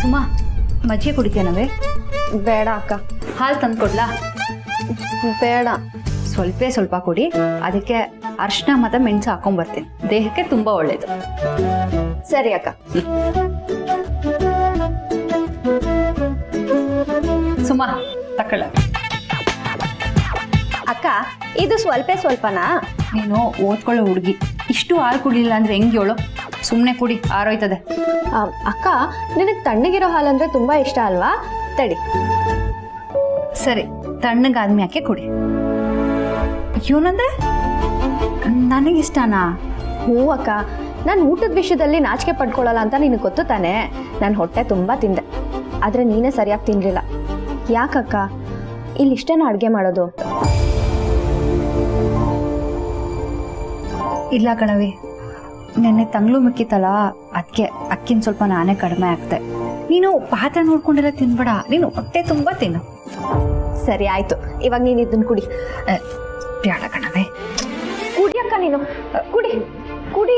ಸುಮಾ ಮಜ್ಜಿಗೆ ಕುಡಿತೇನವೇ? ಬೇಡ ಅಕ್ಕ. ಹಾಲು ತಂದು ಕೊಡ್ಲಾ? ಬೇಡ. ಸ್ವಲ್ಪ ಕುಡಿ. ಅದಕ್ಕೆ ಅರ್ಶಿನ ಮತ್ತು ಮೆಣಸು ಹಾಕೊಂಡ್ಬರ್ತೀನಿ, ದೇಹಕ್ಕೆ ತುಂಬ ಒಳ್ಳೇದು. ಸರಿ ಅಕ್ಕ. ಸುಮಾ ತಕೊಳ್ಳ. ಅಕ್ಕ ಇದು ಸ್ವಲ್ಪನಾ? ನೀನು ಓದ್ಕೊಳ್ಳೋ ಹುಡುಗಿ, ಇಷ್ಟು ಹಾಲು ಕುಡಿಲಿಲ್ಲ ಅಂದ್ರೆ ಹೆಂಗೆ ಹೇಳು? ಸುಮ್ಮನೆ ಕುಡಿ, ಆರೋಯ್ತದೆ. ಅಕ್ಕ ನಿನಗೆ ತಣ್ಣಗಿರೋ ಹಾಲಂದ್ರೆ ತುಂಬಾ ಇಷ್ಟ ಅಲ್ವಾ? ತಡಿ. ಸರಿ, ತಣ್ಣಗಾದ್ಮ್ಯಾಕೆ ಕುಡಿ. ಇವನಂದ್ರೆ ನನಗಿಷ್ಟನಾ? ಹ್ಞೂ ಅಕ್ಕ, ನಾನು ಊಟದ ವಿಷಯದಲ್ಲಿ ನಾಚಿಕೆ ಪಡ್ಕೊಳ್ಳಲ್ಲ ಅಂತ ನಿನಗೆ ಗೊತ್ತು ತಾನೆ. ನಾನು ಹೊಟ್ಟೆ ತುಂಬಾ ತಿಂದೆ, ಆದ್ರೆ ನೀನೇ ಸರಿಯಾಗಿ ತಿನ್ಲಿಲ್ಲ. ಯಾಕಕ್ಕ? ಇಲ್ಲಿ ಇಷ್ಟೇನೋ ಅಡುಗೆ ಮಾಡೋದು? ಇಲ್ಲ ಕಣವಿ, ನೆನ್ನೆ ತಂಗ್ಳು ಮಿಕ್ಕಿತ್ತಲ್ಲ, ಅದಕ್ಕೆ ಅಕ್ಕಿನ ಸ್ವಲ್ಪ ನಾನೇ ಕಡಿಮೆ ಆಗ್ತೆ. ನೀನು ಪಾತ್ರೆ ನೋಡ್ಕೊಂಡೆಲ್ಲ ತಿನ್ಬೇಡ, ನೀನು ಹೊಟ್ಟೆ ತುಂಬ ತಿನ್ನು. ಸರಿ ಆಯ್ತು, ಇವಾಗ ನೀನು ಇದನ್ನ ಕುಡಿ. ಬೇಡ ಕಣವೆ. ಕುಡಿ ಅಕ್ಕ, ನೀನು ಕುಡಿ ಕುಡಿ.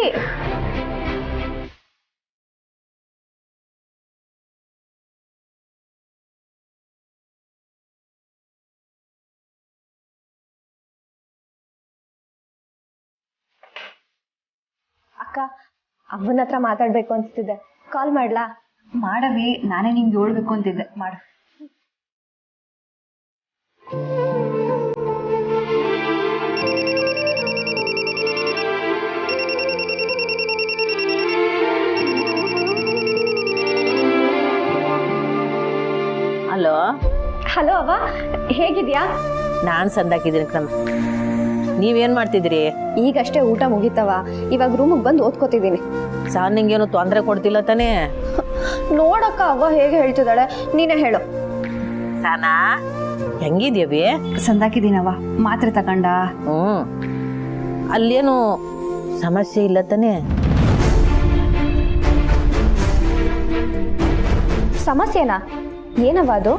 ಅಕ್ಕ, ಅಮ್ಮನ ಹತ್ರ ಮಾತಾಡ್ಬೇಕು ಅನ್ಸ್ತಿದೆ, ಕಾಲ್ ಮಾಡ್ಲಾ? ಮಾಡವಿ, ನಾನೇ ನಿಮ್ಗೆ ಹೇಳ್ಬೇಕು ಅಂತಿದ್ದೆ, ಮಾಡು. ಹಲೋ. ಹಲೋ ಅವ್ವ, ಹೇಗಿದ್ಯಾ? ನಾನು ಸಂದಾಕಿದ್ದೀನಿ ಕಣ. ನೀವೇನ್ ಮಾಡ್ತಿದ್ದೀರಿ? ಈಗಷ್ಟೇ ಊಟ ಮುಗಿತವ, ಇವಾಗ ರೂಮಿಗೆ ಬಂದು ಓದ್ಕೋತಿದ್ದೀನಿ. ಸಾರ್ ನಿಂಗೇನು ತೊಂದರೆ ಕೊಡ್ತಿಲ್ಲ ತಾನೇ? ನೋಡಕ್ಕ ಅವ್ವ ಹೇಗೆ ಹೇಳ್ತಿದ್ದಾಳೆ, ನೀನೇ ಹೇಳು. ಸಾನಾ ಹೆಂಗಿದ್ಯವಿ? ಸಂದಾಕಿದ್ದೀನವ, ಮಾತ್ರೆ ತಗೊಂಡ? ಅಲ್ಲೇನು ಸಮಸ್ಯೆ ಇಲ್ಲ ತಾನೇ? ಸಮಸ್ಯೆನಾ? ಏನವ ಅದು?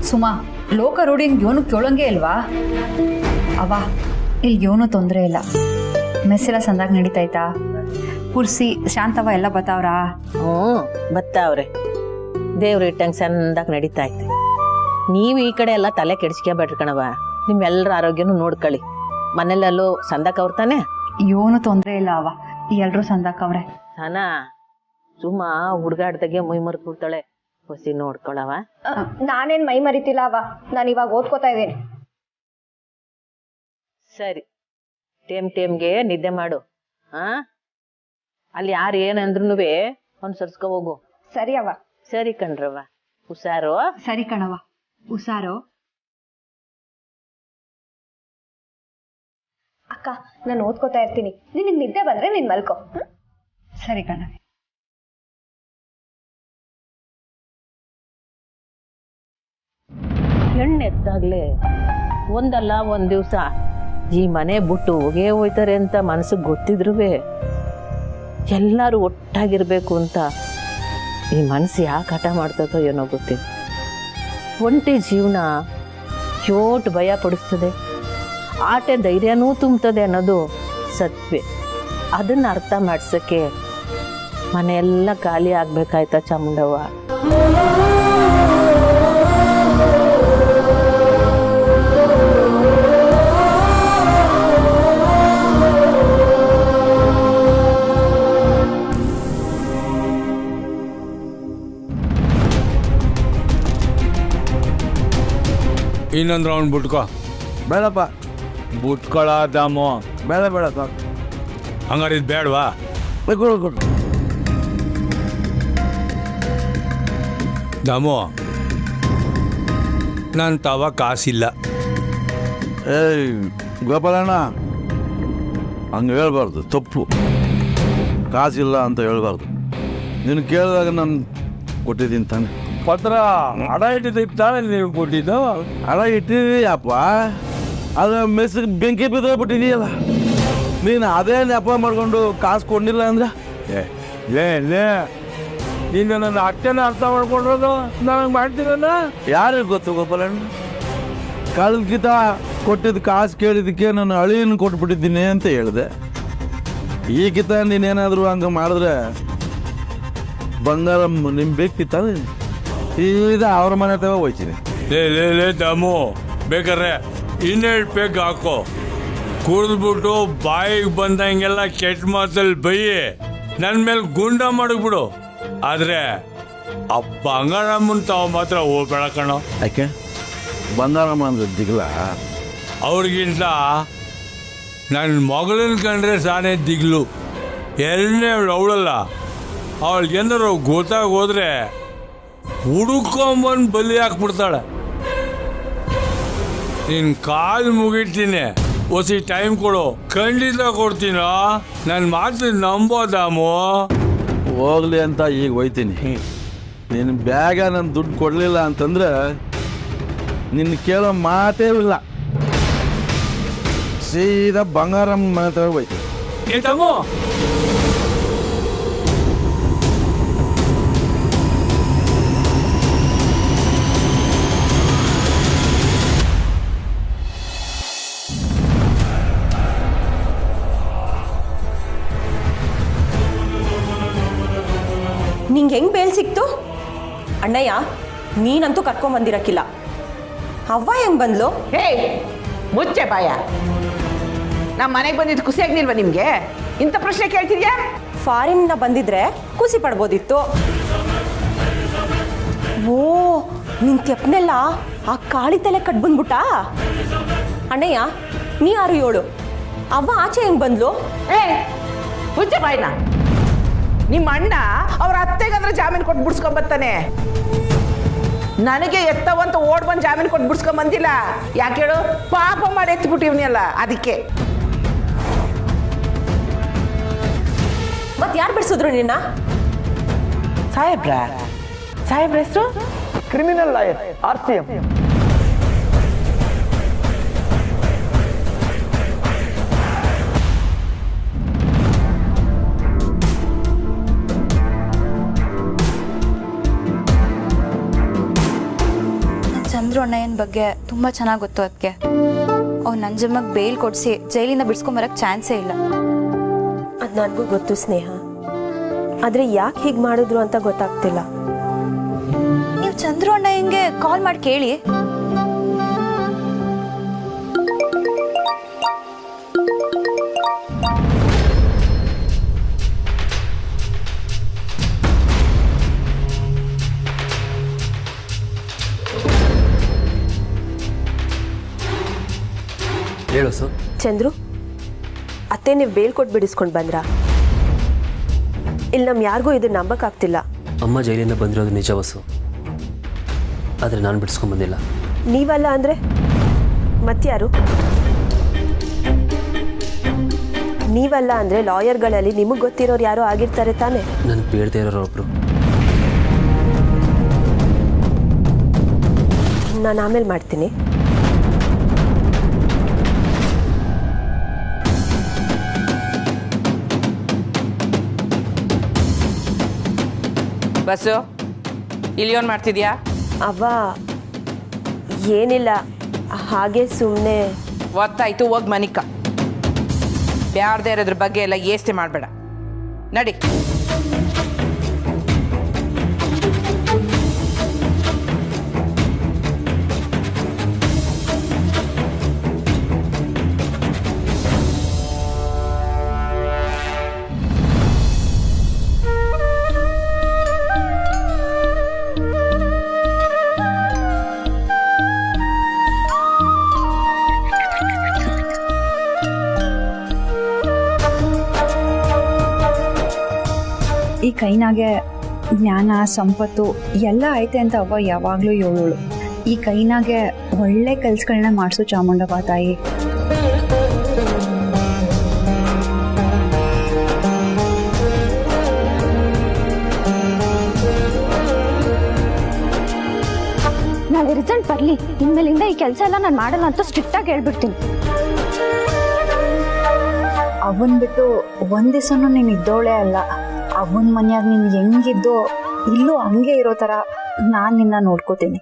ಸುಮಾ, ಲೋಕ ರೂಢಿಂಗ್ ಯೋನು ಕೇಳಂಗೆ ಇಲ್ವಾ? ಅವ ಇಲ್ಲಿ ಯೋನು ತೊಂದರೆ ಇಲ್ಲ, ಮೆಸ್ಸೆಲ್ಲ ಸಂದಾಗ ನಡೀತಾಯ್ತಾ? ಕುರ್ಸಿ ಶಾಂತವ ಎಲ್ಲ ಬತ್ತಾವ್ರ? ಬತ್ತಾವ್ರೆ, ದೇವ್ರು ಇಟ್ಟಂಗೆ ಸಂದಾಗ ನಡೀತಾ ಐತೆ. ನೀವು ಈ ಕಡೆ ಎಲ್ಲ ತಲೆ ಕೆಡಿಸ್ಕೊಬೇಡ್ರಿ ಕಣವ, ನಿಮ್ಮೆಲ್ಲರ ಆರೋಗ್ಯನೂ ನೋಡ್ಕೊಳ್ಳಿ. ಮನೆಯಲ್ಲೂ ಸಂದಾಕ ಅವ್ರ ತಾನೆ? ಯೋನು ತೊಂದರೆ ಇಲ್ಲ ಅವ, ಎಲ್ರೂ ಸಂದಾಕವ್ರೆ. ಸಾನಾ ಸುಮಾ ಹುಡ್ಗಾಡ್ದಾಗೆ ಮೈ ಮರ್ಕೊಳ್ತಾಳೆ, ಹೊಸಿ ನೋಡ್ಕೊಳವ. ನಾನೇನ್ ಮೈ ಮರಿತಿಲ್ಲ ಅವ, ನಾನು ಇವಾಗ ಓದ್ಕೋತಾ ಇದ್ದೀನಿ. ಸರಿ, ಟೇಮ್ಗೆ ನಿದ್ದೆ ಮಾಡು. ಅಲ್ಲಿ ಯಾರು ಏನಂದ್ರೂ ಅನುಸರಿಸ್ಕೊ ಹೋಗು. ಸರಿ ಅವ. ಸರಿ ಕಣ್ರವ, ಹುಷಾರು. ಸರಿ ಕಣವ, ಹುಷಾರು. ಅಕ್ಕ, ನಾನು ಓದ್ಕೋತಾ ಇರ್ತೀನಿ, ನಿನಗೆ ನಿದ್ದೆ ಬಂದ್ರೆ ನೀನ್ ಮಲ್ಕೋ. ಸರಿ ಕಣವೆ. ಹೆಣ್ಣೆದ್ದಾಗ್ಲೇ ಒಂದಲ್ಲ ಒಂದ್ ದಿವ್ಸ ಈ ಮನೆ ಬಿಟ್ಟು ಹೋಗೇ ಹೋಯ್ತಾರೆ ಅಂತ ಮನಸ್ಸಿಗೆ ಗೊತ್ತಿದ್ರು ಎಲ್ಲರೂ ಒಟ್ಟಾಗಿರ್ಬೇಕು ಅಂತ ಈ ಮನಸ್ಸು ಯಾಕೆ ಹಠ ಮಾಡ್ತದೋ ಏನೋ ಗೊತ್ತಿಲ್ಲ. ಒಂಟಿ ಜೀವನ ಚೋಟ್ ಭಯ ಪಡಿಸ್ತದೆ, ಆಟೆ ಧೈರ್ಯನೂ ತುಂಬ್ತದೆ ಅನ್ನೋದು ಸತ್ವೇ. ಅದನ್ನ ಅರ್ಥ ಮಾಡ್ಸಕ್ಕೆ ಮನೆಯೆಲ್ಲ ಖಾಲಿ ಆಗ್ಬೇಕಾಯ್ತಾ ಚಾಮುಂಡವ್ವ? ಇನ್ನೊಂದು ರೌಂಡ್ ಬಿಟ್ಕೋ. ಬೇಡಪ್ಪ. ಬಿಟ್ಕೊಳ ದಾಮು. ಬೇಡ ಸಾಕು. ಹಂಗಾರೆ ಇದು ಬೇಡವಾ? ಕೊಡು. ದಾಮು, ನನ್ನ ತವ ಕಾಸಿಲ್ಲ. ಏಯ್ ಗೋಪಾಲಣ್ಣ, ಹಂಗೆ ಹೇಳ್ಬಾರ್ದು, ತಪ್ಪು. ಕಾಸಿಲ್ಲ ಅಂತ ಹೇಳ್ಬಾರ್ದು. ನೀನು ಕೇಳಿದಾಗ ನಾನು ಕೊಟ್ಟಿದ್ದೀನಿ ತಾನೆ. ಪತ್ರ ಹಡ ಇಟ್ಟಿದ್ದು ತಾನೇ ನೀವು ಕೊಟ್ಟಿದ್ದು? ಹಡ ಇಟ್ಟಿದ್ದೀ ಅಪ್ಪ, ಅದು ಮೆಸ್ಸಿಗೆ ಬೆಂಕಿ ಬಿದ್ದೋಗ್ಬಿಟ್ಟಿದೀಯಲ್ಲ. ನೀನು ಅದೇ ನೆಪ ಮಾಡ್ಕೊಂಡು ಕಾಸು ಕೊಡಲಿಲ್ಲ ಅಂದ್ರೆ ಲೇ ನೀನು ನನ್ನ ಅಷ್ಟೇನ ಅರ್ಥ ಮಾಡ್ಕೊಂಡಿರೋದು ನನಗೆ ಮಾಡ್ತೀರಲ್ಲ? ಯಾರಿಗೆ ಗೊತ್ತು ಗೋಪಾಲಣ್ಣ? ಕಳೆದ ಗೀತ ಕೊಟ್ಟಿದ್ದು ಕಾಸು ಕೇಳಿದ್ದಕ್ಕೆ ನಾನು ಅಳಿಯನ್ನು ಕೊಟ್ಬಿಟ್ಟಿದ್ದೀನಿ ಅಂತ ಹೇಳಿದೆ. ಈ ಗೀತ ನೀನೇನಾದರೂ ಹಂಗೆ ಮಾಡಿದ್ರೆ ಬಂಗಾರ ನಿಮ್ಗೆ ಬೇಕಿತ್ತಾನೆ ಸೀದಾ ಅವ್ರ ಮನೆ ತಗೋ ಹೋಯ್ತೀನಿ. ಲೇ ದಮ್ಮು, ಬೇಕಾರೆ ಇನ್ನೆರಡು ಪೆಗ್ ಹಾಕೋ, ಕುಡಿದ್ಬಿಟ್ಟು ಬಾಯಿಗೆ ಬಂದಂಗೆಲ್ಲ ಕೆಟ್ಟ ಮಾತಲ್ಲಿ ಬೈಯಿ ನನ್ನ ಮೇಲೆ ಗುಂಡ ಮಾಡಿಬಿಡು. ಆದ್ರೆ ಆ ಬಂಗಾರಮ್ಮನ ತಾವು ಮಾತ್ರ ಹೋಗ್ಬೇಡ ಕಣೋ. ಯಾಕೆ ಬಂಗಾರಮ್ಮ ಅಂದ್ರೆ ದಿಗ್ಲ? ಅವ್ರಿಗಿಂತ ನನ್ನ ಮಗಳನ್ನ ಕಂಡ್ರೆ ಸಾನೇ ದಿಗ್ಲು. ಎರಡನೇ ಅವಳಲ್ಲ, ಅವಳಿಗೆ ಏನಾರು ಗೊತ್ತಾಗೋದ್ರೆ ಹುಡುಕೊಂಬಂದು ಬಲಿ ಹಾಕ್ಬಿಡ್ತಾಳೆ. ನಿನ್ನ ಕಾಲು ಮುಗಿತೀನಿ, ಹೊಸಿ ಟೈಮ್ ಕೊಡು, ಖಂಡಿತ ಕೊಡ್ತೀನೋ. ನನ್ನ ಮಾತು ನಂಬೋದಾಮು. ಹೋಗ್ಲಿ ಅಂತ ಈಗ ಹೋಯ್ತೀನಿ. ನೀನು ಬ್ಯಾಗ ನನ್ನ ದುಡ್ಡು ಕೊಡಲಿಲ್ಲ ಅಂತಂದ್ರೆ ನಿನ್ನ ಕೇಳೋ ಮಾತೇ ಇಲ್ಲ. ಸೀದಾ ಬಂಗಾರಮ್ಮ ಮನೆ ತಗೋ ಹೋಯ್ತೀನಿ. ಏ ತಮ್ಮು, ನಿಂಗೆ ಹೆಂಗ್ ಬೇಲ್ ಸಿಕ್ತು ಅಣ್ಣಯ್ಯ? ನೀನಂತೂ ಕರ್ಕೊಂಬಂದಿರಕ್ಕಿಲ್ಲ. ಅವ್ವ ಹೆಂಗ್ ಬಂದ್ಲು? ಹೇ ಮುಚ್ಚೆ ಬಾಯ. ನಮ್ಮ ಮನೆಗೆ ಬಂದಿದ್ದು ಖುಷಿ ಆಗ್ಲಿಲ್ವಾ ನಿಮಗೆ? ಇಂಥ ಪ್ರಶ್ನೆ ಕೇಳ್ತಿದ್ಯಾ? ಫಾರಿನ್ನ ಬಂದಿದ್ರೆ ಖುಷಿ ಪಡ್ಬೋದಿತ್ತು. ಓ, ನಿನ್ ತೆಪ್ಪನೆಲ್ಲ ಆ ಕಾಳಿ ತಲೆ ಕಟ್ ಬಂದ್ಬಿಟ್ಟ. ಅಣ್ಣಯ್ಯ, ನೀ ಯಾರು ಹೇಳು, ಅವ್ವ ಆಚೆ ಹೆಂಗ್ ಬಂದ್ಲು? ಏ ಮುಚ್ಚೆ ಬಾಯ್ನ. ನಿಮ್ಮ ಅಣ್ಣ ಅವ್ರ ಅತ್ತೆಗಂದ್ರೆ ಜಾಮೀನು ಕೊಟ್ಟು ಬಿಡ್ಸ್ಕೊಂಬರ್ತಾನೆ. ನನಗೆ ಎತ್ತವಂತ ಓಡ್ ಬಂದು ಜಾಮೀನು ಕೊಟ್ಟು ಬಿಡ್ಸ್ಕೊಂಬಂದಿಲ್ಲ. ಯಾಕೆ ಹೇಳು? ಪಾಪ ಮಾಡಿ ಎತ್ಬಿಟ್ಟಿವ್ನಿಯಲ್ಲ ಅದಕ್ಕೆ. ಮತ್ ಯಾರು ಬಿಡ್ಸಿದ್ರು ನಿನ್ನ? ಸಾಹೇಬ್ರ ಹೆಸರು ಕ್ರಿಮಿನಲ್ ಲಾಯರ್ RCM. ಚಂದ್ರು ಅಣ್ಣಯ್ಯನ ಬಗ್ಗೆ ತುಂಬ ಚೆನ್ನಾಗಿ ಗೊತ್ತು. ಅದಕ್ಕೆ ಅವ್ನು ನಂಜಮ್ಮಗೆ ಬೇಲ್ ಕೊಡಿಸಿ ಜೈಲಿಂದ ಬಿಡ್ಸ್ಕೊಂಬರಕ್ಕೆ ಚಾನ್ಸೇ ಇಲ್ಲ. ಅದು ನನಗೂ ಗೊತ್ತು ಸ್ನೇಹ, ಆದರೆ ಯಾಕೆ ಹೀಗೆ ಮಾಡಿದ್ರು ಅಂತ ಗೊತ್ತಾಗ್ತಿಲ್ಲ. ನೀವು ಚಂದ್ರು ಅಣ್ಣಯ್ಯಂಗೆ ಕಾಲ್ ಮಾಡಿ ಕೇಳಿ. ಹೇಳು ಸರ್. ಚಂದ್ರು, ಅತ್ತೆ ನೀವು ಬೇಲ್ ಕೊಟ್ಟು ಬಿಡಿಸ್ಕೊಂಡು ಬಂದ್ರಾ? ಇಲ್ಲಿ ನಮ್ಗೆ ಯಾರಿಗೂ ಇದನ್ನ ನಂಬಕ್ಕಾಗ್ತಿಲ್ಲ. ಅಮ್ಮ ಜೈಲಿಂದ ಬಂದಿರೋದು ನಿಜ ವಸು, ಆದರೆ ನಾನು ಬಿಡಿಸ್ಕೊಂಬಂದಿಲ್ಲ. ನೀವಲ್ಲ ಅಂದರೆ ಮತ್ಯಾರು? ನೀವಲ್ಲ ಅಂದರೆ ಲಾಯರ್ಗಳಲ್ಲಿ ನಿಮಗೆ ಗೊತ್ತಿರೋರು ಯಾರೋ ಆಗಿರ್ತಾರೆ ತಾನೇ? ನನಗೆ ಬೇಡದೇ ಇರೋರು ಒಬ್ರು. ನಾನು ಆಮೇಲೆ ಮಾಡ್ತೀನಿ. ಬಸ್ಸು ಇಲ್ಲಿ ಏನು ಮಾಡ್ತಿದ್ಯಾ? ಅವ್ವ ಏನಿಲ್ಲ, ಹಾಗೆ ಸುಮ್ಮನೆ. ಒತ್ತಾಯ್ತು, ಹೋಗಿ ಮನಿಕ. ಬ್ಯಾಡ್ದೇ ಇರೋದ್ರ ಬಗ್ಗೆ ಎಲ್ಲ ಯೋಚನೆ ಮಾಡಬೇಡ, ನಡಿ. ಈ ಕೈನಾಗೆ ಜ್ಞಾನ ಸಂಪತ್ತು ಎಲ್ಲ ಐತೆ ಅಂತ ಅವ್ವ ಯಾವಾಗಲೂ ಹೇಳೋಳು. ಈ ಕೈನಾಗೆ ಒಳ್ಳೆ ಕೆಲಸಗಳನ್ನ ಮಾಡಿಸು ಚಾಮುಂಡಪ್ಪ ತಾಯಿ. ನಾಳೆ ರಿಸಲ್ಟ್ ಬರಲಿ, ಇನ್ಮೇಲಿಂದ ಈ ಕೆಲಸ ಎಲ್ಲ ನಾನು ಮಾಡಲ್ಲ ಅಂತ ಸ್ಟ್ರಿಕ್ಟಾಗಿ ಹೇಳ್ಬಿಡ್ತೀನಿ. ಅವನ್ ಬಿಟ್ಟು ಒಂದ್ ದಿವಸನೂ ನೀನು ಇದ್ದೋಳೆ ಅಲ್ಲ. ಅವನ ಮನ್ಯಾಗ ನೀನು ಹೆಂಗಿದ್ದೋ ಇಲ್ಲೂ ಹಂಗೆ ಇರೋ ಥರ ನಾನು ನಿನ್ನ ನೋಡ್ಕೋತೀನಿ.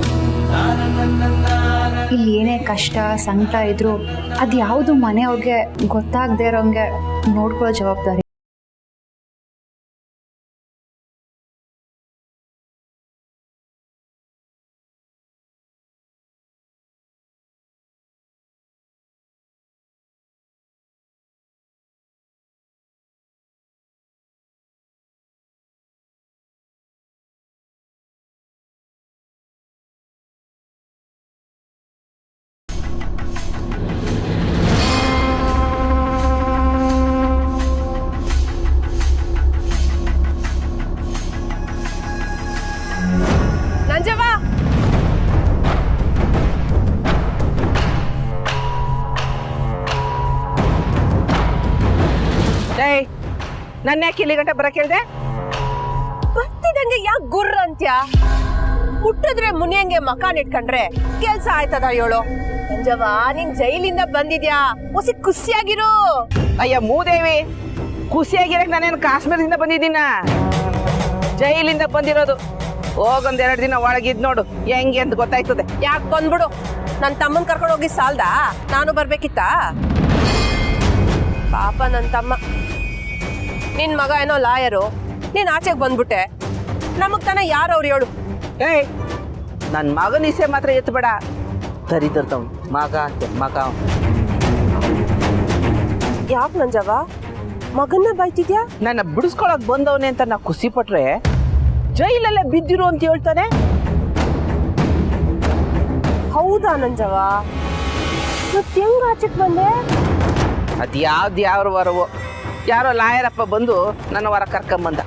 ಇಲ್ಲಿ ಏನೇ ಕಷ್ಟ ಸಂಕಟ ಇದ್ರು ಅದು ಯಾವುದು ಮನೆಯವ್ರಿಗೆ ಗೊತ್ತಾಗದೇ ಇರೋಂಗೆ ನೋಡ್ಕೊಳ್ಳೋ ಜವಾಬ್ದಾರಿ ಏಯ್ ನನ್ನ ಯಾಕೆ ಇಲ್ಲಿ ಗಂಟೆ ಬರಕ್ ಹೇಳ್ದೆ? ಬರ್ತಿದಂಗೆ ಯಾಕೆ ಗುರ್ರ ಅಂತ್ಯ? ಮುಟ್ಟಿದ್ರೆ ಮುನಿಯಂಗೆ ಮಕಾನ್ ಇಟ್ಕೊಂಡ್ರೆ ಕೆಲ್ಸ ಆಯ್ತದ ಹೇಳು. ಅಂಜವ್ವ ನೀನ್ ಜೈಲಿಂದ ಬಂದಿದ್ಯಾ, ಹೊಸಿ ಖುಷಿಯಾಗಿರು. ಅಯ್ಯ ಮೂದೇವಿ, ಖುಷಿಯಾಗಿರಕ್ ನಾನೇನು ಕಾಶ್ಮೀರದಿಂದ ಬಂದಿದ್ದೀನ, ಜೈಲಿಂದ ಬಂದಿರೋದು. ಹೋಗೊಂದೆರಡು ದಿನ ಒಳಗಿದ್ ನೋಡು ಹೆಂಗೆ ಅಂತ ಗೊತ್ತಾಯ್ತದೆ. ಯಾಕೆ ಬಂದ್ಬಿಡು, ನನ್ ತಮ್ಮನ್ ಕರ್ಕೊಂಡು ಹೋಗಿ ಸಾಲ್ದ, ನಾನು ಬರ್ಬೇಕಿತ್ತ? ಪಾಪ ನನ್ ತಮ್ಮ, ನಿನ್ ಮಗ ಏನೋ ಲಾಯರು, ನೀನ್ ಆಚೆಗೆ ಬಂದ್ಬಿಟ್ಟೆ. ನಮಗ್ ತಾನ ಯಾರವ್ರು ಹೇಳು? ಏಯ್ ನನ್ನ ಮಗನ ಇಸೆ ಮಾತ್ರ ಎತ್ತಬೇಡ, ತರಿತರ್ತವ್ ಮಗ ಅಂತೆ ಮಗ. ಯಾಕೆ ನಂಜವ್ವ ಮಗನ್ನ ಬೈತಿದ್ಯಾ? ನನ್ನ ಬಿಡಿಸ್ಕೊಳಕ್ ಬಂದವನೇ ಅಂತ ನಾ ಖುಷಿ ಪಟ್ರೆ ಜೈಲಲ್ಲೇ ಬಿದ್ದಿರು ಅಂತ ಹೇಳ್ತಾನೆ. ಹೌದಾ ನಂಜವ್ವ? ಮತ್ ಹೆಂಗ್ ಆಚೆಗೆ ಬಂದೆ? ಅದ್ಯಾವ್ದು ಯಾವ ವರವೋ, ಯಾರೋ ಲಾಯರಪ್ಪ ಬಂದು ನನ್ನ ವರ ಕರ್ಕೊಂಬಂದ.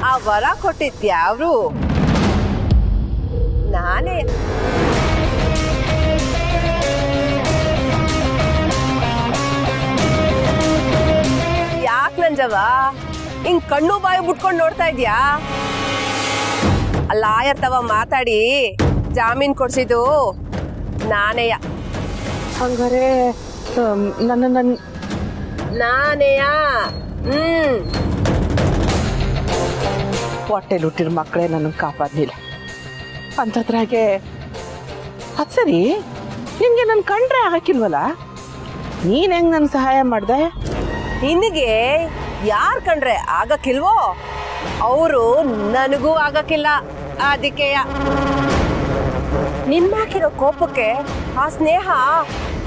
ಆ ವರ ಕೊಟ್ಟಿದ್ಯಾವ್ರು? ನಾನೇ. ಯಾಕೆ ನಂಜವ್ವ ಹಿಂಗ್ ಕಣ್ಣು ಬಾಯಿ ಬಿಟ್ಕೊಂಡು ನೋಡ್ತಾ ಇದ್ಯಾ? ಲಾಯರ್ ತವ ಮಾತಾಡಿ ಜಾಮೀನ್ ಕೊಡ್ಸಿದ್ದು ನಾನೇಯ. ಹಂಗಾರೆ ನನ್ನ ನಾನೇಯ. ಹೊಟ್ಟೆಲಿ ಹುಟ್ಟಿದ ಮಕ್ಕಳೇ ನನ್ನ ಕಾಪಾಡ್ಲಿಲ್ಲ ಅಂತದ್ರಾಗೆ. ಅದ್ ಸರಿ, ನಿನ್ಗೆ ನನ್ ಕಂಡ್ರೆ ಆಗಕ್ಕಿಲ್ವಲ್ಲ, ನೀನ್ ಹೆಂಗ್ ನನ್ ಸಹಾಯ ಮಾಡ್ದೆ? ನಿನಗೆ ಯಾರ್ ಕಂಡ್ರೆ ಆಗಕ್ಕಿಲ್ವೋ ಅವರು ನನಗೂ ಆಗಕ್ಕಿಲ್ಲ. ಅದಕ್ಕೆಯ ನಿನ್ನಾಕಿರೋ ಕೋಪಕ್ಕೆ ಆ ಸ್ನೇಹ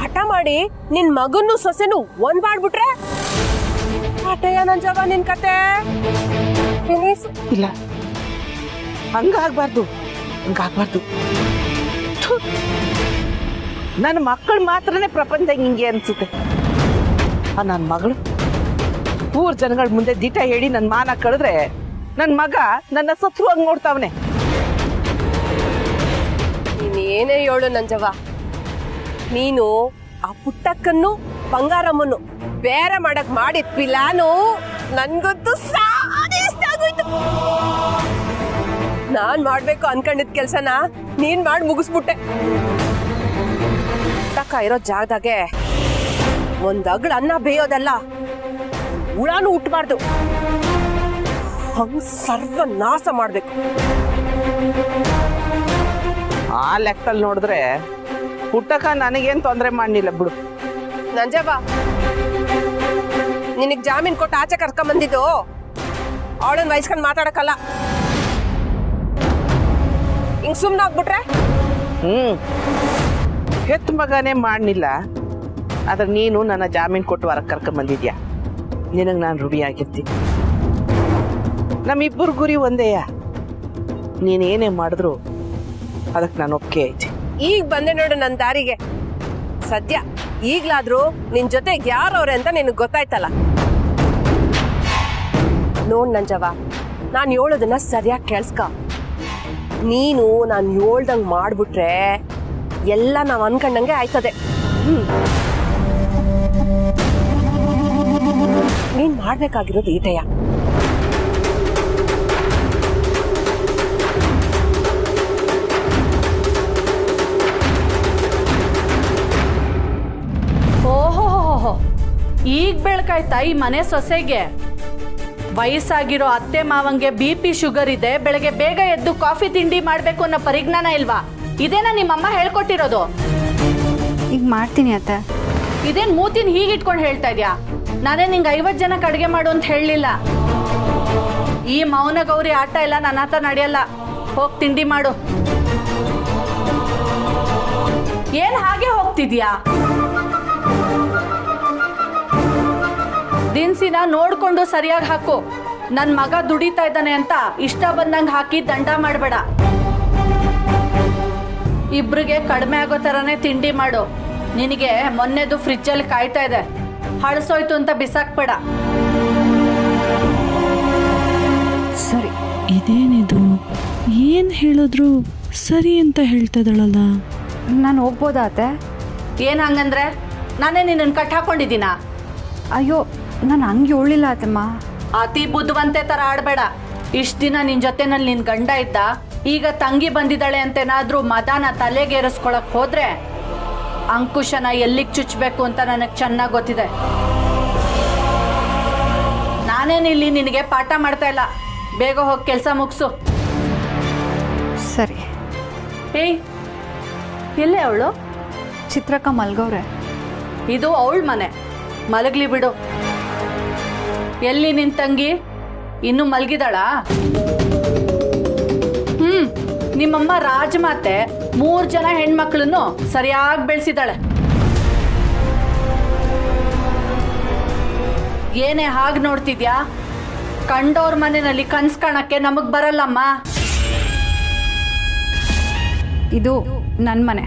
ಹಠ ಮಾಡಿ ನಿನ್ ಮಗನ್ನು ಸೊಸೆನು ಒಂದ್ ಮಾಡ್ಬಿಟ್ರೆ ಆಟಯ್ಯ ನಂಜವ್ವ ನಿನ್ ಕತೆ. ಇಲ್ಲ, ಹಂಗಾಗ್ಬಾರ್ದು, ಹಂಗಾಗ್ಬಾರ್ದು. ನನ್ನ ಮಕ್ಕಳು ಮಾತ್ರನೇ ಪ್ರಪಂಚದಾಗ ಹಿಂಗೆ ಅನ್ಸುತ್ತೆ. ನನ್ನ ಮಗಳು ಊರ್ ಜನಗಳ ಮುಂದೆ ದಿಟ ಹೇಳಿ ನನ್ನ ಮಾನ ಕಳೆದ್ರೆ ನನ್ನ ಮಗ ನನ್ನ ಸತ್ರು ಹಂಗ್ ನೋಡ್ತಾವನೆ. ನೀನೇನೇ ಹೇಳು ನಂಜವ್ವ, ನೀನು ಆ ಪುಟ್ಟಕ್ಕನ್ನು ಬಂಗಾರಮ್ಮನ್ನು ಬೇರೆ ಮಾಡಕ್ ಮಾಡಿದ ಪಿಲಾನು ನನ್ಗಂತೂ ಇಷ್ಟ ಆಗೋಯ್ತು. ನಾನ್ ಮಾಡ್ಬೇಕು ಅನ್ಕೊಂಡಿದ್ ಕೆಲ್ಸನ ನೀನ್ ಮಾಡಿ ಮುಗಿಸ್ಬಿಟ್ಟೆ. ಪುಟ್ಟಕ್ಕ ಇರೋ ಜಾಗದಾಗೆ ಒಂದ್ ಅಗ್ಳ ಅನ್ನ ಬೇಯೋದಲ್ಲ, ಹುಳಾನು ಹುಟ್ಟಬಾರ್ದು, ಹಂಗ್ ಸರ್ವನಾಶ ಮಾಡ್ಬೇಕು. ಆ ಲೆಕ್ಕಲ್ಲಿ ನೋಡಿದ್ರೆ ಪುಟ್ಟಕ್ಕ ನನಗೇನ್ ತೊಂದರೆ ಮಾಡಲಿಲ್ಲ ಬಿಡು. ನಂಜವ್ವ, ನಿನಗ್ ಜಾಮೀನ್ ಕೊಟ್ಟು ಆಚೆ ಕರ್ಕೊಂಡ್ ಬಂದಿದ್ದು ಅವಳನ್ನ ವಹಿಸ್ಕೊಂಡ್ ಮಾತಾಡಕ್ಕಲ್ಲ. ಹಿಂಗ್ ಸುಮ್ನಾಗ್ಬಿಟ್ರೆ ಹೆತ್ ಮಗನೇ ಮಾಡಲಿಲ್ಲ, ಆದ್ರೆ ನೀನು ನನ್ನ ಜಾಮೀನ್ ಕೊಟ್ಟು ಹೊರಗೆ ಕರ್ಕೊಂಡ್ ಬಂದಿದ್ಯಾ. ನಿನಗೆ ನಾನು ರೂಢಿ ಆಗಿರ್ತೀನಿ. ನಮ್ಮಿಬ್ಬರು ಗುರಿ ಒಂದೇಯ, ನೀನೇನೇ ಮಾಡಿದ್ರು ಅದಕ್ಕೆ ನಾನು ಒಪ್ಪಿಗೆ ಐತಿ. ಈಗ ಬಂದೆ ನೋಡು ನನ್ನ ದಾರಿಗೆ. ಸದ್ಯ ಈಗ್ಲಾದ್ರೂ ನಿನ್ ಜೊತೆಗೆ ಯಾರವ್ರೆ ಅಂತ ನಿನಗ್ ಗೊತ್ತಾಯ್ತಲ್ಲ. ನೋಡ್ ನಂಜವ್ವ, ನಾನು ಹೇಳೋದನ್ನ ಸರಿಯಾಗಿ ಕೇಳಿಸ್ಕ. ನೀನು ನಾನು ಹೇಳ್ದಂಗ್ ಮಾಡ್ಬಿಟ್ರೆ ಎಲ್ಲ ನಾವ್ ಅನ್ಕೊಂಡಂಗೆ ಆಯ್ತದೆ. ನೀನ್ ಮಾಡ್ಬೇಕಾಗಿರೋದು ಈಟಯ್ಯ. ಓಹೋ, ಈಗ ಬೆಳಕಾಯ್ತಾ ಈ ಮನೆ ಸೊಸೆಗೆ? ವಯಸ್ಸಾಗಿರೋ ಅತ್ತೆ ಮಾವಂಗೆ BP ಶುಗರ್ ಇದೆ, ಬೆಳಗ್ಗೆ ಬೇಗ ಎದ್ದು ಕಾಫಿ ತಿಂಡಿ ಮಾಡ್ಬೇಕು ಅನ್ನೋ ಪರಿಜ್ಞಾನ ಇಲ್ವಾ? ಇದೇನಾ ನಿಮ್ಮಮ್ಮ ಹೇಳ್ಕೊಟ್ಟಿರೋದು? ಈಗ ಮಾಡ್ತೀನಿ ಅತ್ತೆ. ಇದೇನ್ ಮೂತಿನ ಹೀಗಿಟ್ಕೊಂಡು ಹೇಳ್ತಾ ಇದ್ಯಾ? ನಾನೇ ನಿಂಗೆ 50 ಜನಕ್ಕೆ ಅಡುಗೆ ಮಾಡು ಅಂತ ಹೇಳಲಿಲ್ಲ. ಈ ಮೌನ ಗೌರಿ ಆಟ ಎಲ್ಲ ನನ್ನ ಹತ್ರ ನಡೆಯಲ್ಲ. ಹೋಗಿ ತಿಂಡಿ ಮಾಡು. ಏನ್ ಹಾಗೆ ಹೋಗ್ತಿದ್ಯಾ? ದಿನಸಿನ ನೋಡ್ಕೊಂಡು ಸರಿಯಾಗಿ ಹಾಕು. ನನ್ನ ಮಗ ದುಡಿತಾ ಇದ್ದಾನೆ ಅಂತ ಇಷ್ಟ ಬಂದಂಗೆ ಹಾಕಿ ದಂಡ ಮಾಡಬೇಡ. ಇಬ್ರಿಗೆ ಕಡಿಮೆ ಆಗೋ ಥರನೇ ತಿಂಡಿ ಮಾಡು. ನಿನಗೆ ಮೊನ್ನೆದು ಫ್ರಿಜ್ಜಲ್ಲಿ ಕಾಯ್ತಾ ಇದೆ, ಹಳಸೋಯ್ತು ಅಂತ ಬಿಸಾಕ್ಬೇಡ. ಸರಿ. ಇದೇನಿದು, ಏನು ಹೇಳಿದ್ರು ಸರಿ ಅಂತ ಹೇಳ್ತದಳಲ್ಲ. ನಾನು ಹೋಗ್ಬೋದಾ ಅತ್ತೆ? ಏನು ಹಂಗಂದ್ರೆ? ನಾನೇ ನಿನ್ನನ್ನು ಕಟ್ ಹಾಕೊಂಡಿದ್ದೀನಾ? ಅಯ್ಯೋ ನಾನು ಹಂಗೆ ಹೇಳಿಲ್ಲ ಅತ್ತಮ್ಮ. ಅತಿ ಬುದ್ಧಿವಂತೆ ಥರ ಆಡಬೇಡ. ಇಷ್ಟು ದಿನ ನಿನ್ನ ಜೊತೆನಲ್ಲಿ ನಿನ್ನ ಗಂಡ ಇದ್ದ, ಈಗ ತಂಗಿ ಬಂದಿದ್ದಾಳೆ ಅಂತೇನಾದರೂ ಮದನ ತಲೆಗೇರಿಸ್ಕೊಳಕ್ ಹೋದ್ರೆ ಅಂಕುಶನ ಎಲ್ಲಿಗೆ ಚುಚ್ಚಬೇಕು ಅಂತ ನನಗೆ ಚೆನ್ನಾಗಿ ಗೊತ್ತಿದೆ. ನಾನೇನಿಲ್ಲಿ ನಿನಗೆ ಪಾಠ ಮಾಡ್ತಾ ಇಲ್ಲ. ಬೇಗ ಹೋಗಿ ಕೆಲಸ ಮುಗಿಸು. ಸರಿ. ಏಯ್, ಎಲ್ಲೇ ಅವಳು? ಚಿತ್ರಕ್ಕ ಮಲ್ಗವ್ರೆ. ಇದು ಅವಳ ಮನೆ, ಮಲಗ್ಲಿ ಬಿಡು. ಎಲ್ಲಿ ನಿನ್ ತಂಗಿ? ಇನ್ನು ಮಲಗಿದಾಳಾ? ನಿಮ್ಮಮ್ಮ ರಾಜಮಾತೆ 3 ಜನ ಹೆಣ್ಮಕ್ಳನ್ನು ಸರಿಯಾಗಿ ಬೆಳೆಸಿದಾಳೆ. ಏನೇ ಹಾಗೆ ನೋಡ್ತಿದ್ಯಾ? ಕಂಡೋರ್ ಮನೆಯಲ್ಲಿ ಕನ್ಸ್ ಕಾಣಕ್ಕೆ ನಮಗ್ ಬರಲ್ಲಮ್ಮ. ಇದು ನನ್ನ ಮನೆ.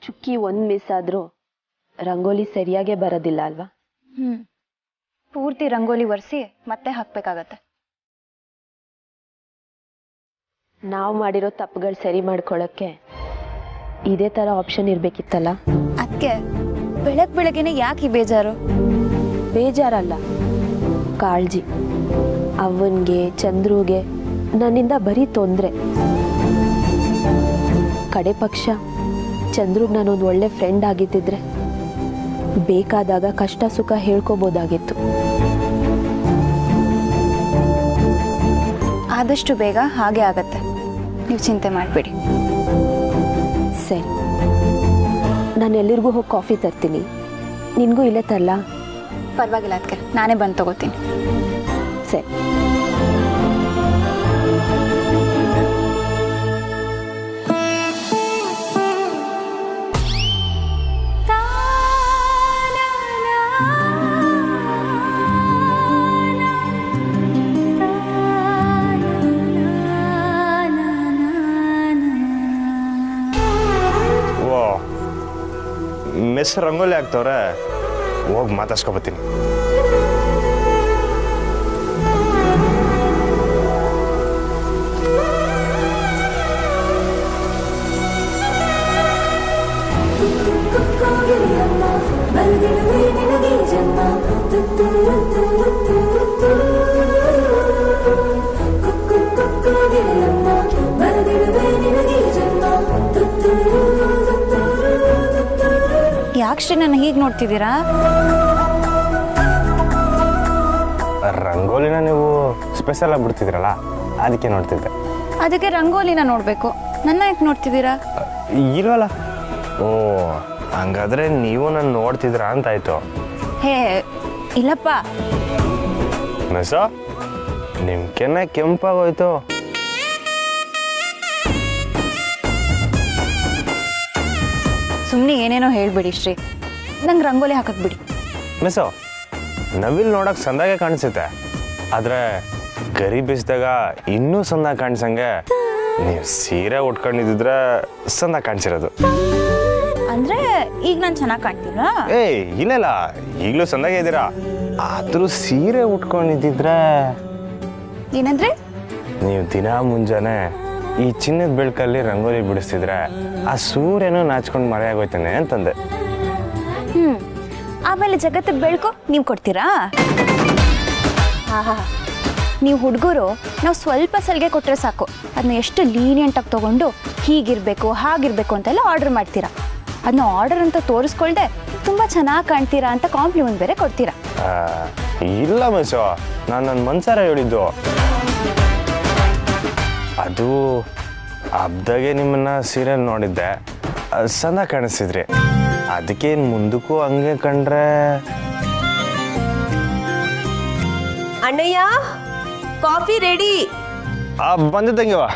ಚುಕ್ಕಿ ಒಂದು ಮಿಸ್ ಆದರೂ ರಂಗೋಲಿ ಸರಿಯಾಗೇ ಬರೋದಿಲ್ಲ ಅಲ್ವಾ? ಪೂರ್ತಿ ರಂಗೋಲಿ ಒರೆಸಿ ಮತ್ತೆ ಹಾಕ್ಬೇಕಾಗತ್ತೆ. ನಾವು ಮಾಡಿರೋ ತಪ್ಪುಗಳು ಸರಿ ಮಾಡ್ಕೊಳ್ಳೋಕ್ಕೆ ಇದೇ ಥರ ಆಪ್ಷನ್ ಇರಬೇಕಿತ್ತಲ್ಲ. ಅದಕ್ಕೆ ಬೆಳಗ್ಗೆನೆ ಯಾಕೆ ಬೇಜಾರು? ಬೇಜಾರಲ್ಲ, ಕಾಳಜಿ. ಅವನಿಗೆ ಚಂದ್ರುಗೆ ನನ್ನಿಂದ ಬರೀ ತೊಂದರೆ. ಕಡೆ ಪಕ್ಷ ಚಂದ್ರುಗ್ ನಾನೊಂದು ಒಳ್ಳೆ ಫ್ರೆಂಡ್ ಆಗಿದ್ದಿದ್ರೆ ಬೇಕಾದಾಗ ಕಷ್ಟ ಸುಖ ಹೇಳ್ಕೋಬೋದಾಗಿತ್ತು. ಆದಷ್ಟು ಬೇಗ ಹಾಗೆ ಆಗತ್ತೆ, ನೀವು ಚಿಂತೆ ಮಾಡಬೇಡಿ. ಸರಿ, ನಾನು ಎಲ್ಲಿರಿಗೂ ಹೋಗಿ ಕಾಫಿ ತರ್ತೀನಿ, ನಿನಗೂ ಇಲ್ಲೇ ತರಲ್ಲ? ಪರವಾಗಿಲ್ಲ ಅದಕ್ಕೆ, ನಾನೇ ಬಂದು ತಗೋತೀನಿ. ಸರಿ. ಮಿಸ್ ರಂಗೋಲಿ ಆಗ್ತವ್ರೆ, ಹೋಗಿ ಮಾತಾಡ್ಸ್ಕೊಬತ್ತೀನಿ. ಯಾಕ್ಶ್ರೀ ನನ್ನ ಹೀಗೆ ನೋಡ್ತಿದ್ದೀರಾ? ರಂಗೋಲಿನ ನೀವು ಸ್ಪೆಷಲ್ ಆಗಿ ಬಿಡ್ತಿದ್ರಲ್ಲ, ಅದಕ್ಕೆ ನೋಡ್ತಿದ್ದೆ. ಅದಕ್ಕೆ ರಂಗೋಲಿನ ನೋಡಬೇಕು, ನನ್ನ ಯಾಕೆ ನೋಡ್ತಿದ್ದೀರಾ? ಇಲ್ವಲ್ಲ. ಓ, ಹಂಗಾದ್ರೆ ನೀವು ನನ್ನ ನೋಡ್ತಿದ್ರಾ ಅಂತಾಯ್ತು. ಹೇ ಇಲ್ಲಪ್ಪ. ಮಿಸ್ಸೋ, ನಿಮ್ ಕೆನ್ನೆ ಕೆಂಪಾಗೋಯ್ತು. ಸುಮ್ಮನೆ ಏನೇನೋ ಹೇಳ್ಬೇಡಿ ಶ್ರೀ, ನಂಗೆ ರಂಗೋಲಿ ಹಾಕಕ್ ಬಿಡಿ. ಮಿಸ್ಸೋ, ನವಿಲ್ ನೋಡಕ್ ಸಂದಾಗೆ ಕಾಣಿಸುತ್ತೆ, ಆದ್ರೆ ಗರಿ ಬೀಸಿದಾಗ ಇನ್ನೂ ಸಂದ ಕಾಣಿಸಂಗೆ ನೀವು ಸೀರೆ ಉಟ್ಕೊಂಡಿದ್ರೆ ಸಂದ ಕಾಣಿಸಿರೋದು. ಅಂದ್ರೆ ಈಗ ನಾನು ಚೆನ್ನಾಗಿ ಕಾಣ್ತೀರಾ? ಏಯ್ ಇಲ್ಲ, ಈಗಲೂ ಸಂದಾಗೆ ಇದ್ದೀರಾ, ಆದ್ರೂ ಸೀರೆ ಉಟ್ಕೊಂಡಿದ್ದಿದ್ರೆ. ಏನಂದ್ರೆ? ನೀವು ದಿನ ಮುಂಜಾನೆ ಈ ಚಿನ್ನದ ಬೆಳಕಲ್ಲಿ ರಂಗೋಲಿ ಬಿಡಿಸ್ತಿದ್ರೆ ಆ ಸೂರ್ಯನೂ ನಾಚ್ಕೊಂಡು ಮರೆಯಾಗೋಯ್ತಾನೆ ಅಂತಂದೆ. ಆಮೇಲೆ ಜಗತ್ತಿಗೆ ಬೆಳಕು ನೀವು ಕೊಡ್ತೀರಾ? ಆಹಾ, ನೀವು ಹುಡುಗರು ನಾವು ಸ್ವಲ್ಪ ಸಲಿಗೆ ಕೊಟ್ಟರೆ ಸಾಕು, ಅದನ್ನ ಎಷ್ಟು ಲೀನಿಯಂಟಾಗಿ ತೊಗೊಂಡು ಹೀಗಿರಬೇಕು ಹಾಗಿರಬೇಕು ಅಂತೆಲ್ಲ ಆರ್ಡರ್ ಮಾಡ್ತೀರಾ. ಅದನ್ನ ಆರ್ಡರ್ ಅಂತ ತೋರಿಸ್ಕೊಳ್ದೆ ತುಂಬ ಚೆನ್ನಾಗಿ ಕಾಣ್ತೀರಾ ಅಂತ ಕಾಂಪ್ಲಿಮೆಂಟ್ ಬೇರೆ ಕೊಡ್ತೀರಾ. ಇಲ್ಲ ಮಿಸ್ಸೋ, ನಾನು ನನ್ನ ಮನ್ಸಾರ ಹೇಳಿದ್ದು. ಅದು ಹಬ್ದಾಗೆ ನಿಮ್ಮನ್ನ ಸೀರಿಯಲ್ ನೋಡಿದ್ದೆ, ಸಂದ ಕಾಣಿಸ್ತಿದ್ರಿ, ಅದಕ್ಕೆ ಮುಂದಕ್ಕೂ ಹಂಗೆ ಕಂಡ್ರೆ. ಅಣ್ಣಯ್ಯ, ಕಾಫಿ ರೆಡಿ. ಬಂದಿದ್ದಂಗೆವಾ.